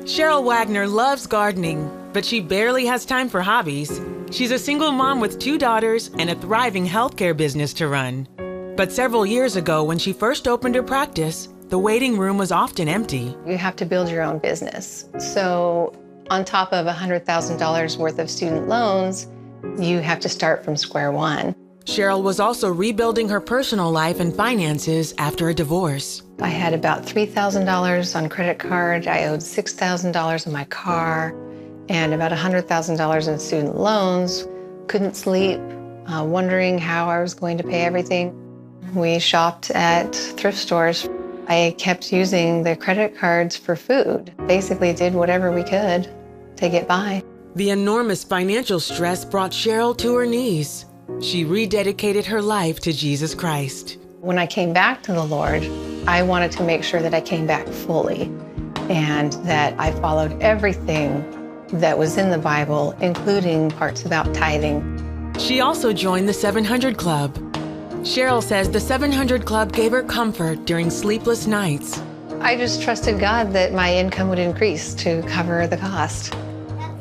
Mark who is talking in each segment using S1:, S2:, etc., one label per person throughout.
S1: Sheryl Wagner loves gardening, but she barely has time for hobbies. She's a single mom with 2 daughters and a thriving healthcare business to run. But several years ago, when she first opened her practice, the waiting room was often empty.
S2: You have to build your own business. So on top of $100,000 worth of student loans, you have to start from square one.
S1: Sheryl was also rebuilding her personal life and finances after a divorce.
S2: I had about $3,000 on credit card. I owed $6,000 on my car and about $100,000 in student loans. Couldn't sleep, wondering how I was going to pay everything. We shopped at thrift stores. I kept using the credit cards for food. Basically did whatever we could to get by.
S1: The enormous financial stress brought Sheryl to her knees. She rededicated her life to Jesus Christ.
S2: When I came back to the Lord, I wanted to make sure that I came back fully and that I followed everything that was in the Bible, including parts about tithing.
S1: She also joined the 700 Club. Sheryl says the 700 Club gave her comfort during sleepless nights.
S2: I just trusted God that my income would increase to cover the cost.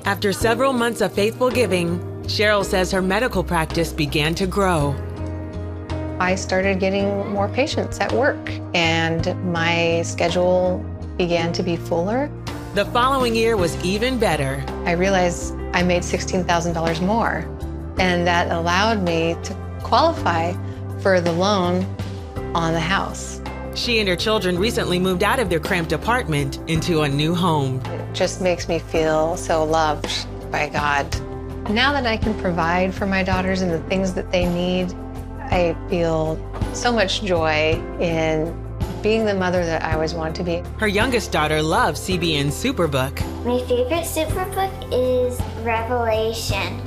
S1: After several months of faithful giving, Sheryl says her medical practice began to grow.
S2: I started getting more patients at work, and my schedule began to be fuller.
S1: The following year was even better.
S2: I realized I made $16,000 more, and that allowed me to qualify for the loan on the house.
S1: She and her children recently moved out of their cramped apartment into a new home.
S2: It just makes me feel so loved by God. Now that I can provide for my daughters and the things that they need, I feel so much joy in being the mother that I always wanted to be.
S1: Her youngest daughter loves CBN's Superbook.
S3: My favorite Superbook is Revelation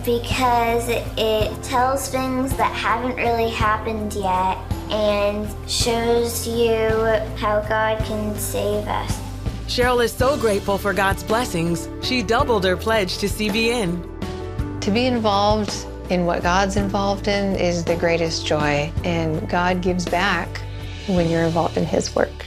S3: because it tells things that haven't really happened yet and shows you how God can save us.
S1: Sheryl is so grateful for God's blessings, she doubled her pledge to CBN.
S2: To be involved in what God's involved in is the greatest joy, and God gives back when you're involved in His work.